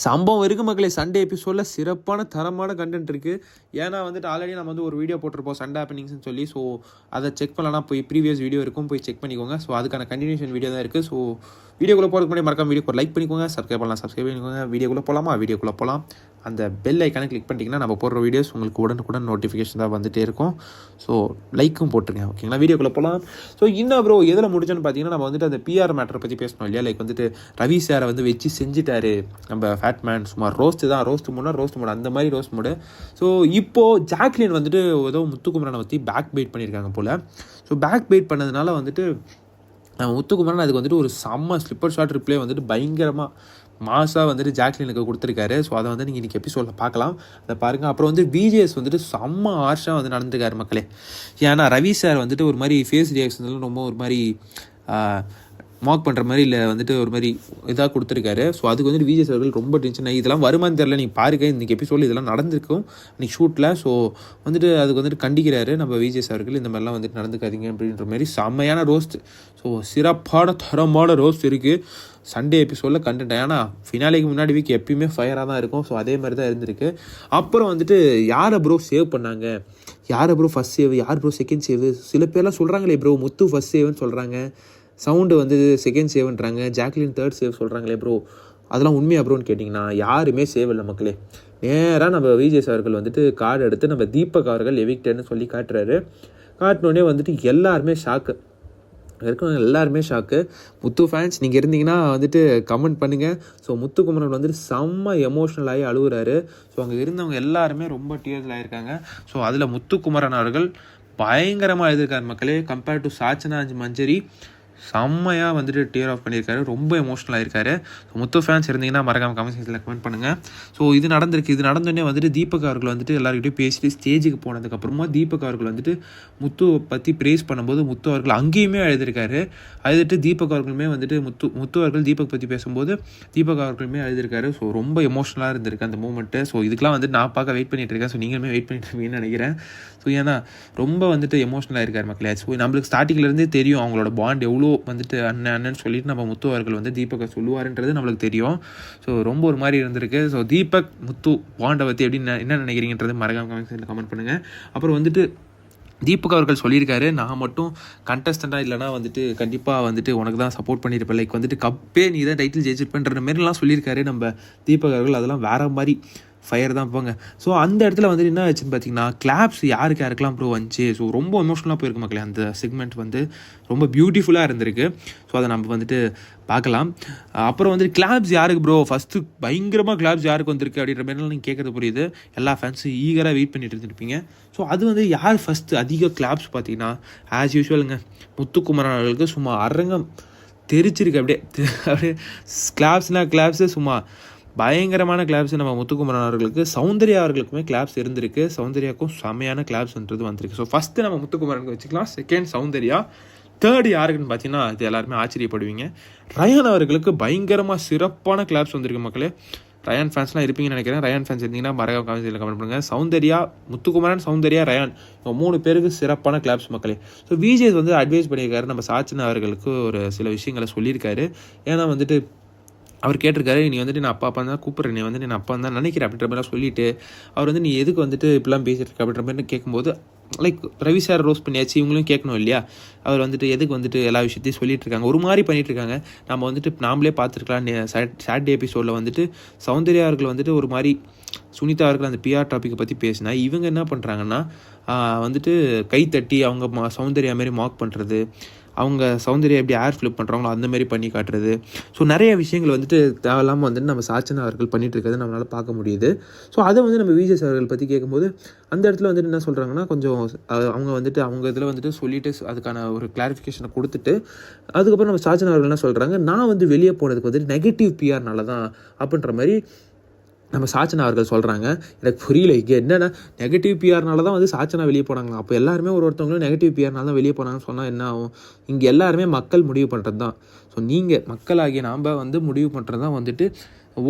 சம்பவம் இருக்குது மக்களே. சண்டே எபிசோடில் சிறப்பான தரமான கண்டென்ட் இருக்குது. ஏன்னா வந்துட்டு ஆல்ரெடி நம்ம வந்து ஒரு வீடியோ போட்டிருப்போம் சண்டே ஹேப்பனிங்ஸ்னு சொல்லி. ஸோ அதை செக் பண்ணலாம், போய் ப்ரீவியஸ் வீடியோ இருக்கும், போய் செக் பண்ணிக்கோங்க. ஸோ அதுக்கான கண்டினியூஷன் வீடியோ தான் இருக்குது. ஸோ வீடியோக்குள்ளே போகிறதுக்கு முன்னாடி மறக்காம வீடியோக்கு லைக் பண்ணிக்கோங்க, சப்ஸ்கிரைப் பண்ணிக்கோங்க. வீடியோக்குள்ளே போகலாம். அந்த பெல் ஐக்கானை கிளிக் பண்ணிட்டீங்கன்னா நம்ம போடுற வீடியோஸ் உங்களுக்கு உடனுக்குடன் நோட்டிஃபிகேஷன் தான் வந்துகிட்டே இருக்கும். ஸோ லைக்கும் போட்டுருங்க, ஓகேங்களா? வீடியோக்குள்ளே போகலாம். ஸோ இன்னும் ப்ரோ எதில் முடிச்சோன்னு பார்த்தீங்கன்னா, நம்ம வந்துட்டு அந்த பிஆர் மேட்டரை பற்றி பேசணும் இல்லையா? லைக் வந்துட்டு ரவி சாரை வந்து வச்சு செஞ்சுட்டாரு நம்ம ஃபேட்மேன். சுமார் ரோஸ்ட் மூடு அந்த மாதிரி ரோஸ்ட் மூடு. ஸோ இப்போது ஜாக்லின் வந்துட்டு ஏதோ முத்துக்குமரனை பற்றி பேக் பைட் பண்ணியிருக்காங்க போல். ஸோ பேக் பைட் பண்ணதுனால வந்துட்டு முத்துக்குமரன் அதுக்கு வந்துட்டு ஒரு செம்ம ஸ்லிப்பர் ஷாட் ரிப்ளே வந்துட்டு பயங்கரமாக மாசாக வந்துட்டு ஜாக்லினுக்கு கொடுத்துருக்காரு. ஸோ அதை வந்து நீங்கள் இன்றைக்கி எபிசோடில் பார்க்கலாம், அதை பாருங்கள். அப்புறம் வந்து பிஜேஎஸ் வந்துட்டு செம்ம ஆர்ஷாக வந்து நடந்துருக்காரு மக்களே. ஏன்னா ரவி சார் வந்துட்டு ஒரு மாதிரி ஃபேஸ் ரியாக்ஷன்லாம் ரொம்ப ஒரு மாதிரி மார்க் பண்ணுற மாதிரி இல்லை வந்துட்டு ஒரு மாதிரி இதாக கொடுத்துருக்காரு. ஸோ அதுக்கு வந்துட்டு விஜய் அவர்கள் ரொம்ப டென்ஷன் ஆகி இதெல்லாம் வருமானு தெரில, நீங்கள் பாருங்கள் இன்றைக்கி எபிசோடில் இதெல்லாம் நடந்திருக்கும் இன்றைக்கி ஷூட்டில். ஸோ வந்துட்டு அதுக்கு வந்துட்டு கண்டிக்கிறாரு நம்ம விஜய் அவர்கள், இந்த மாதிரிலாம் வந்துட்டு நடந்துக்காதீங்க அப்படின்ற மாதிரி செம்மையான ரோஸ்ட். ஸோ சிறப்பான தரமான ரோஸ்ட் இருக்குது சண்டே எபிசோடில் கண்டென்ட். ஏன்னா ஃபினாலேக்கு முன்னாடி வீக் எப்பயுமே ஃபயராக தான் இருக்கும். ஸோ அதே மாதிரி தான் இருந்திருக்கு. அப்புறம் வந்துட்டு யாரை ப்ரோ சேவ் பண்ணாங்க, யாரை ப்ரோ ஃபஸ்ட் சேவ், யார் ப்ரோ செகண்ட் சேவ், சில பேர்லாம் சொல்கிறாங்களே ப்ரோ முத்து ஃபஸ்ட் சேவ்னு சொல்கிறாங்க, சவுண்டு வந்து செகண்ட் சேவ்ன்றாங்க, ஜாக்லின் தேர்ட் சேவ் சொல்கிறாங்களே ப்ரோ, அதெல்லாம் உண்மையா ப்ரோன்னு கேட்டிங்கன்னா யாருமே சேவ் இல்லை மக்களே. நேராக நம்ம விஜய் அவர்கள் வந்துட்டு கார்டு எடுத்து நம்ம தீபக் அவர்கள் எவிக்டர்னு சொல்லி காட்டுறாரு. காட்டினோடனே வந்துட்டு எல்லாருமே ஷாக்கு, எல்லாருமே ஷாக்கு. முத்து ஃபேன்ஸ் நீங்கள் இருந்தீங்கன்னா வந்துட்டு கமெண்ட் பண்ணுங்கள். ஸோ முத்துக்குமரன் வந்துட்டு செம்ம எமோஷ்னல் ஆகி அழுகுறாரு. ஸோ அங்கே இருந்தவங்க எல்லாருமே ரொம்ப டீயர்ஸில் ஆகியிருக்காங்க. ஸோ அதில் முத்துக்குமரன் அவர்கள் பயங்கரமாக எழுதியிருக்காரு மக்களே. கம்பேர்ட் டு சாச்சனா மஞ்சரி செம்மையாக வந்துட்டு டியர் ஆஃப் பண்ணியிருக்காரு, ரொம்ப எமோஷ்னலாக இருக்காரு. ஸோ முத்து ஃபேன்ஸ் இருந்தீங்கன்னா மறக்காம கமெண்ட் செக்ஷனில் கமெண்ட் பண்ணுங்கள். ஸோ இது நடந்திருக்கு. இது நடந்தோடனே வந்துட்டு தீபக் அவர்கள் வந்துட்டு எல்லாருக்கிட்டையும் பேசிட்டு ஸ்டேஜுக்கு போனதுக்கப்புறமா தீபக் அவர்கள் வந்துட்டு முத்துவை பற்றி ப்ரேஸ் பண்ணும்போது முத்து அவர்கள் அங்கேயுமே எழுதியிருக்காரு. அழுதுட்டு தீபக் அவர்களுமே வந்துட்டு முத்து அவர்கள் தீபக் பற்றி பேசும்போது தீபக் அவர்களுமே எழுதியிருக்காரு. ஸோ ரொம்ப எமோஷ்னலாக இருந்திருக்கு அந்த மூமெண்ட்டு. ஸோ இதுக்கெலாம் வந்துட்டு நான் பார்க்க வெயிட் பண்ணிட்டு இருக்கேன். ஸோ நீங்களுமே வெயிட் பண்ணிட்டு இருக்கீங்கன்னு நினைக்கிறேன். ஸோ ஏன்னா ரொம்ப வந்துட்டு எமோஷ்னலாக இருக்கார் மக்களே. ஸோ நம்மளுக்கு ஸ்டார்டிங்லேருந்தே தெரியும் அவங்களோட பாண்ட் எவ்வளோ வந்துட்டு அண்ணன் சொல்லிட்டு நம்ம முத்து அவர்கள் வந்து தீபக்கை சொல்லுவாருன்றது நம்மளுக்கு தெரியும். ஸோ ரொம்ப ஒரு மாதிரி இருந்திருக்கு. ஸோ தீபக் முத்து பாண்டை பற்றி எப்படி என்ன நினைக்கிறீங்கன்றது மறக்காம கமெண்ட் பண்ணுங்கள். அப்புறம் வந்துட்டு தீபக் அவர்கள் சொல்லியிருக்காரு, நான் மட்டும் கண்டஸ்டண்ட்டாக இல்லைனா வந்துட்டு கண்டிப்பாக வந்துட்டு உனக்கு தான் சப்போர்ட் பண்ணியிருப்பேன், லைக் வந்துட்டு கப்பே நீ தான் டைட்டில் ஜெயிச்சிருப்பேன்ற மாரிலாம் சொல்லியிருக்காரு நம்ம தீபக் அவர்கள். அதெல்லாம் வேறு மாதிரி ஃபயர் தான் போங்க. ஸோ அந்த இடத்துல வந்துட்டு என்ன ஆச்சுன்னு பார்த்தீங்கன்னா கிளாப்ஸ் யாருக்கெல்லாம் ப்ரோ வந்துச்சு. ஸோ ரொம்ப எமோஷனலாக போயிருக்கு மக்களே. அந்த செக்மெண்ட் வந்து ரொம்ப பியூட்டிஃபுல்லாக இருந்திருக்கு. ஸோ அதை நம்ம வந்துட்டு பார்க்கலாம். அப்புறம் வந்துட்டு கிளாப்ஸ் யாருக்கு ப்ரோ ஃபஸ்ட்டு பயங்கரமாக கிளாப்ஸ் யாருக்கு வந்திருக்கு அப்படின்ற மாதிரிலாம் நீங்கள் கேட்குறது புரியுது. எல்லா ஃபேன்ஸும் ஈகராக வெயிட் பண்ணிட்டு இருந்திருப்பீங்க. ஸோ அது வந்து யார் ஃபஸ்ட்டு அதிக கிளாப்ஸ் பார்த்தீங்கன்னா ஆஸ் யூஸ்வலுங்க முத்துக்குமரன் அவர்களுக்கு சும்மா அரங்கம் தெரிச்சிருக்கு. அப்படியே கிளாப்ஸு சும்மா பயங்கரமான கிளாப்ஸ் நம்ம முத்துக்குமரன் அவர்களுக்கு. சௌந்தர்யா அவர்களுக்குமே கிளாப்ஸ் இருந்திருக்கு. சௌந்தர்யாவுக்கும் செம்மையான கிளாப்ஸ்ன்றது வந்திருக்கு. ஸோ ஃபஸ்ட்டு நம்ம முத்துக்குமரனுக்கு வச்சுக்கலாம், செகண்ட் சௌந்தர்யா, தேர்டு யாருக்குன்னு பார்த்தீங்கன்னா இது எல்லாருமே ஆச்சரியப்படுவீங்க, ரயான் அவர்களுக்கு பயங்கரமாக சிறப்பான கிளாப்ஸ் வந்திருக்கு மக்களே. ரயான் ஃபேன்ஸ்லாம் இருப்பீங்கன்னு நினைக்கிறேன். ரயான் ஃபேன்ஸ் இருந்தீங்கன்னா மறக்காம கமெண்ட் பண்ணுங்கள். சௌந்தர்யா, முத்துக்குமரன், சௌந்தர்யா, ரயான் இவங்க 3 பேருக்கு சிறப்பான கிளாப்ஸ் மக்களே. ஸோ விஜய் வந்து அட்வைஸ் பண்ணியிருக்காரு நம்ம சாச்சனா அவர்களுக்கு ஒரு சில விஷயங்களை சொல்லியிருக்காரு. ஏன்னா வந்துட்டு அவர் கேட்டிருக்காரு, நீ வந்துட்டு நான் அப்பா தான் கூப்பிட்றேன், நீ வந்துட்டு நான் அப்பா தான் நினைக்கிறேன் அப்படின்ற மாதிரிலாம் சொல்லிவிட்டு அவர் வந்து நீ எதுக்கு வந்துட்டு இப்படிலாம் பேசிகிட்டு இருக்க அப்படின்ற மாதிரி கேட்கும்போது லைக் ரவி சார் ரோஸ் பண்ணியாச்சு, இவங்களும் கேட்கணும் இல்லையா, அவர் வந்துட்டு எதுக்கு வந்துட்டு எல்லா விஷயத்தையும் சொல்லிட்டு இருக்காங்க, ஒரு மாதிரி பண்ணிட்டு இருக்காங்க. நம்ம வந்துட்டு நாமளே பார்த்துருக்கலாம் சாட்டர்டே எபிசோடில் வந்துட்டு சௌந்தர்யா அவர்கள் வந்துட்டு ஒரு மாதிரி சுனிதா அவர்கள் அந்த பிஆர் டாப்பிக்கை பற்றி பேசினா இவங்க என்ன பண்ணுறாங்கன்னா வந்துட்டு கை தட்டி அவங்க சௌந்தர்யா மாதிரி மார்க் பண்ணுறது, அவங்க சௌந்தர்யா எப்படி ஏர் ஃப்ளிப் பண்ணுறாங்களோ அந்தமாரி பண்ணி காட்டுறது. ஸோ நிறைய விஷயங்கள் வந்துட்டு தேவையில்லாமல் வந்துட்டு நம்ம சாச்சனா அவர்கள் பண்ணிகிட்டு இருக்கிறது நம்மளால் பார்க்க முடியுது. ஸோ அதை வந்து நம்ம விஜய் அவர்கள் பற்றி கேட்கும்போது அந்த இடத்துல வந்துட்டு என்ன சொல்கிறாங்கன்னா கொஞ்சம் அவங்க வந்துட்டு அவங்க இதில் வந்துட்டு சொல்லிவிட்டு அதுக்கான ஒரு கிளாரிஃபிகேஷனை கொடுத்துட்டு அதுக்கப்புறம் நம்ம சாச்சனா அவர்கள் என்ன சொல்கிறாங்க, நான் வந்து வெளியே போனதுக்கு வந்துட்டு நெகட்டிவ் பிஆர்னால தான் அப்படின்ற மாதிரி நம்ம சாச்சனா அவர்கள் சொல்கிறாங்க. எனக்கு புரியல, இங்கே என்னென்னா நெகட்டிவ் பிஆர்னால தான் வந்து சாச்சனா வெளியே போனாங்களா, அப்போ எல்லாருமே ஒருத்தவங்களும் நெகட்டிவ் பிஆர்னால தான் வெளியே போனாங்கன்னு சொன்னால் என்ன ஆகும்? இங்கே எல்லாருமே மக்கள் முடிவு பண்ணுறது தான். ஸோ நீங்கள் மக்களாகிய நாம் வந்து முடிவு பண்ணுறது தான் வந்துட்டு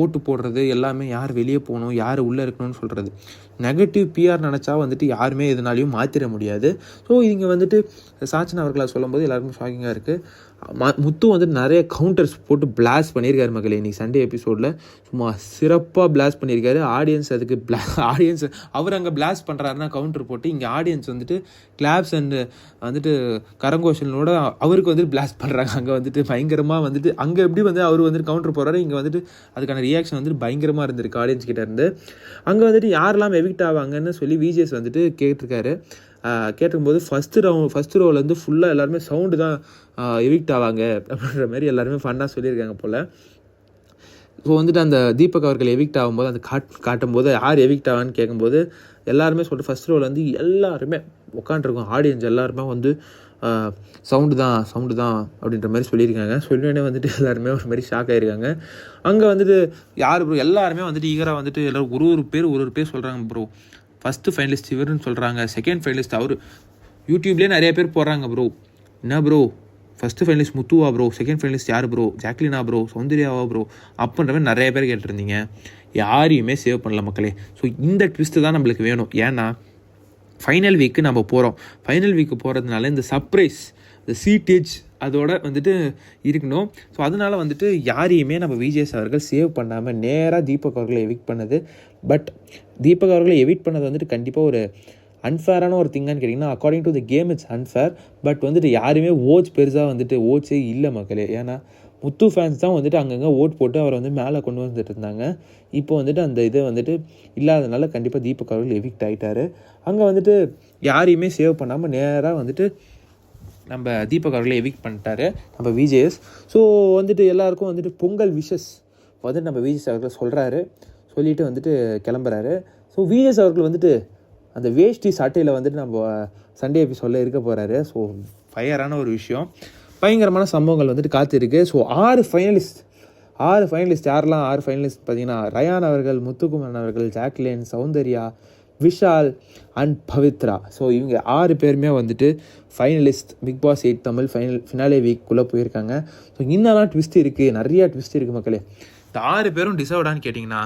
ஓட்டு போடுறது எல்லாமே, யார் வெளியே போகணும் யார் உள்ளே இருக்கணும்னு சொல்கிறது. நெகட்டிவ் பிஆர் நினச்சா வந்துட்டு யாருமே எதுனாலையும் மாற்றிட முடியாது. ஸோ இங்கே வந்துட்டு சாச்சனா அவர்களை சொல்லும்போது எல்லாருக்கும் ஷாக்கிங்காக இருக்குது. முத்து வந்துட்டு நிறைய கவுண்டர்ஸ் போட்டு பிளாஸ்ட் பண்ணியிருக்காரு மக்களே. இன்றைக்கி சண்டே எபிசோடில் சும்மா சிறப்பாக பிளாஸ்ட் பண்ணியிருக்காரு. ஆடியன்ஸ் அதுக்கு ஆடியன்ஸ் அவர் அங்கே பிளாஸ்ட் பண்ணுறாருன்னா கவுண்டர் போட்டு, இங்கே ஆடியன்ஸ் வந்துட்டு கிளாப்ஸ் அண்டு வந்துட்டு கரங்கோஷனோட அவருக்கு வந்துட்டு பிளாஸ்ட் பண்ணுறாங்க. அங்கே வந்துட்டு பயங்கரமாக வந்துட்டு அங்கே எப்படி வந்து அவர் வந்துட்டு கவுண்டர் போடுறாரு, இங்கே வந்துட்டு அதுக்கான ரியாக்ஷன் வந்துட்டு பயங்கரமாக இருந்திருக்கு ஆடியன்ஸ் கிட்டே இருந்து. அங்கே வந்துட்டு யாரெல்லாம் எவிக்ட் ஆவாங்கன்னு சொல்லி விஜேஸ் வந்துட்டு கேட்டிருக்காரு. கேட்டுக்கும்போது ஃபஸ்ட்டு ரோலேருந்து ஃபுல்லாக எல்லாருமே சவுண்டு தான் எவிக்ட் ஆவாங்க அப்படின்ற மாதிரி எல்லாருமே ஃபன்னாக சொல்லியிருக்காங்க போல். ஸோ வந்துட்டு அந்த தீபக் அவர்கள் எவிக்ட் ஆகும்போது அந்த காட்டும்போது யார் எவிக்ட் ஆவான்னு கேட்கும்போது எல்லாருமே சொல்லிட்டு ஃபஸ்ட் ரோலேருந்து எல்லாருமே உட்காண்ட்ருக்கோம் ஆடியன்ஸ் எல்லாருமே வந்து சவுண்டு தான் அப்படின்ற மாதிரி சொல்லியிருக்காங்க. சொல்லினே வந்துட்டு எல்லாருமே ஒரு மாதிரி ஷாக் ஆகிருக்காங்க. அங்கே வந்துட்டு யார் ப்ரோ எல்லாருமே வந்துட்டு ஈகராக வந்துட்டு எல்லோரும் ஒரு பேர் சொல்கிறாங்க. ப்ரோ ஃபஸ்ட்டு ஃபைனலிஸ்ட் இவருன்னு சொல்கிறாங்க, செகண்ட் ஃபைனலிஸ்ட் அவர். யூடியூப்லேயே நிறைய பேர் போடுறாங்க. ப்ரோ என்ன ப்ரோ ஃபஸ்ட்டு ஃபைனலிஸ்ட் முத்துவா ப்ரோ, செகண்ட் ஃபைனலிஸ்ட் யார் ப்ரோ, ஜாக்லினா ப்ரோ, சௌந்தர்யாவா ப்ரோ அப்படின்ற மாதிரி நிறைய பேர் கேட்டிருந்தீங்க. யாரையுமே சேவ் பண்ணல மக்களே. ஸோ இந்த ட்விஸ்ட்டு தான் நம்மளுக்கு வேணும். ஏன்னா ஃபைனல் வீக்கு நம்ம போகிறோம். ஃபைனல் வீக்கு போகிறதுனால இந்த சர்ப்ரைஸ், இந்த சீட்டேஜ் அதோட வந்துட்டு இருக்கணும். ஸோ அதனால் வந்துட்டு யாரையுமே நம்ம விஜேஸ் அவர்கள் சேவ் பண்ணாமல் நேராக தீபக் அவர்களை எவிக்ட் பண்ணது. பட் தீபக் அவர்களை எவிக்ட் பண்ணது வந்துட்டு கண்டிப்பாக ஒரு அன்ஃபேரான ஒரு திங்கான்னு கேட்டிங்கன்னா, according to the game it's unfair. But வந்துட்டு யாருமே பெருசாக வந்துட்டு ஓட்ஸே இல்லை மக்களே. ஏன்னா முத்து ஃபேன்ஸ் தான் வந்துட்டு அங்கங்கே ஓட் போட்டு அவரை வந்து மேலே கொண்டு வந்துட்டு இருந்தாங்க. இப்போ வந்துட்டு அந்த இதை வந்துட்டு இல்லாதனால கண்டிப்பாக தீபக் அவர்கள் எவிக்ட் ஆகிட்டார். அங்கே வந்துட்டு யாரையுமே சேவ் பண்ணாமல் நேராக வந்துட்டு நம்ம தீபக் அவர்களை எவிக்ட் பண்ணிட்டாரு நம்ம விஜேஎஸ். ஸோ வந்துட்டு எல்லாருக்கும் வந்துட்டு பொங்கல் விஷஸ் வந்துட்டு நம்ம விஜேஎஸ் அவர்கள் சொல்லிட்டு வந்துட்டு கிளம்புறாரு. ஸோ விஜேஎஸ் அவர்கள் வந்துட்டு அந்த வேஷ்டி சட்டையில் வந்துட்டு நம்ம சண்டே எபிசோடில் இருக்க போகிறாரு. ஸோ ஃபயரான ஒரு விஷயம், பயங்கரமான சம்பவங்கள் வந்துட்டு காத்திருக்கு. ஸோ 6 ஃபைனலிஸ்ட் யாரெல்லாம் 6 ஃபைனலிஸ்ட் பார்த்தீங்கன்னா, ரயான் அவர்கள், முத்துக்குமரன் அவர்கள், ஜாக்லின், சௌந்தர்யா, விஷால் அண்ட் பவித்ரா. ஸோ இவங்க 6 பேருமே வந்துட்டு finalist Bigg Boss 8 Tamil finale வீக்குள்ளே போயிருக்காங்க. ஸோ இன்னெல்லாம் ட்விஸ்ட் இருக்குது, நிறையா ட்விஸ்ட் இருக்குது மக்களே. இந்த 6 பேரும் டிசர்வ்டான்னு கேட்டிங்கன்னா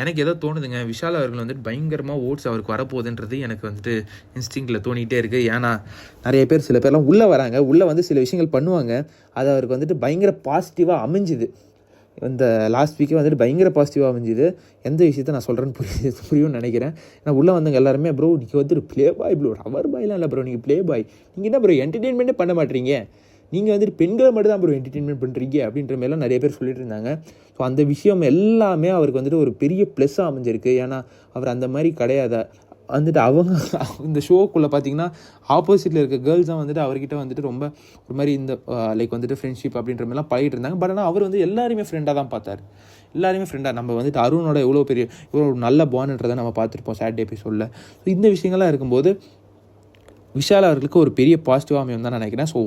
எனக்கு ஏதோ தோணுதுங்க. விஷால் அவர்கள் வந்துட்டு பயங்கரமாக ஓட்ஸ் அவருக்கு வரப்போகுதுன்றது எனக்கு வந்துட்டு இன்ஸ்டிங்கில் தோணிகிட்டே இருக்குது. ஏன்னா நிறைய பேர் சில பேர்லாம் உள்ளே வராங்க, உள்ளே வந்து சில விஷயங்கள் பண்ணுவாங்க, அது அவருக்கு வந்துட்டு பயங்கர பாசிட்டிவாக அமைஞ்சுது. இந்த லாஸ்ட் வீக்கே வந்துட்டு பயங்கர பாசிட்டிவாக அமைஞ்சுது. எந்த விஷயத்த நான் சொல்கிறேன்னு புரியும்னு நினைக்கிறேன். ஏன்னா உள்ளே வந்தவங்க எல்லாருமே ப்ரோ நீங்கள் வந்துட்டு ப்ளே பாய் ப்ரோ, ரவர் பாய்லாம் இல்லை ப்ரோ, நீங்கள் ப்ளே பாய், நீங்கள் என்ன ப்ரோ என்டர்டெயின்மெண்ட்டே பண்ண மாட்டீங்க, நீங்கள் வந்துட்டு பெண்களை மட்டும் தான் ப்ரோ என்டர்டெயின்மெண்ட் பண்ணுறீங்க அப்படின்ற மாதிரிலாம் நிறைய பேர் சொல்லிட்டு இருந்தாங்க. ஸோ அந்த விஷயம் எல்லாமே அவருக்கு வந்துட்டு ஒரு பெரிய ப்ளஸ்ஸாக அமைஞ்சிருக்கு. ஏன்னா அவர் அந்த மாதிரி கிடையாது. வந்துட்டு அவங்க இந்த ஷோக்குள்ளே பார்த்தீங்கன்னா ஆப்போசிட்டில் இருக்க கேர்ள்ஸ் தான் வந்துட்டு அவர்கிட்ட வந்துட்டு ரொம்ப ஒரு மாதிரி இந்த லைக் வந்துட்டு ஃப்ரெண்ட்ஷிப் அப்படின்ற மாதிரிலாம் பழகிட்டு இருந்தாங்க. பட் ஆனால் அவர் வந்து எல்லாருமே ஃப்ரெண்டாக தான் பார்த்தார். எல்லாருமே ஃப்ரெண்டாக நம்ம வந்துட்டு அருணோட இவ்வளோ நல்ல பாண்டுன்றதை நம்ம பார்த்துருப்போம் சாட்டர்டே எபிசோடில். ஸோ இந்த விஷயங்கள்லாம் இருக்கும்போது விஷால் அவர்களுக்கு ஒரு பெரிய பாசிட்டிவாக அமையும் தான் நினைக்கிறேன். ஸோ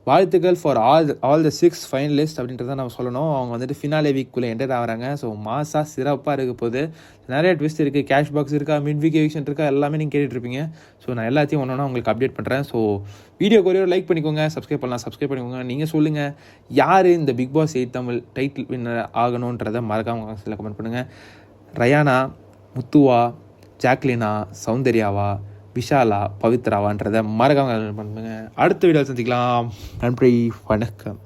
வாழ்த்துக்கள் ஃபார் ஆல் த 6 ஃபைனலிஸ்ட் அப்படின்றத நம்ம சொல்லணும். அவங்க வந்துட்டு ஃபினாலே வீக்குள்ளே என்டர் ஆகிறாங்க. ஸோ மாசாக சிறப்பாக இருக்க போது நிறைய ட்விஸ்ட் இருக்குது, கேஷ் பாக்ஸ் இருக்கா, மிட் வீக் எவிக்ஷன் இருக்கா, எல்லாமே நீங்கள் கேட்டுட்ருப்பீங்க. ஸோ நான் எல்லாத்தையும் ஒன்றா உங்களுக்கு அப்டேட் பண்ணுறேன். ஸோ வீடியோக்கு ஒரே ஒரு லைக் பண்ணிக்கோங்க, சப்ஸ்கிரைப் பண்ணிக்கோங்க. நீங்கள் சொல்லுங்கள் யார் இந்த Bigg Boss 8 Tamil title winner ஆகணுன்றதை மறக்காம சில கமெண்ட் பண்ணுங்கள். ரயானா, முத்துவா, ஜாக்லினா, சௌந்தர்யாவா, விஷாலா, பவித்ராவான்றதை மறக்காம பண்ணுங்க. அடுத்த வீடியோ சந்திக்கலாம். நன்றி, வணக்கம்.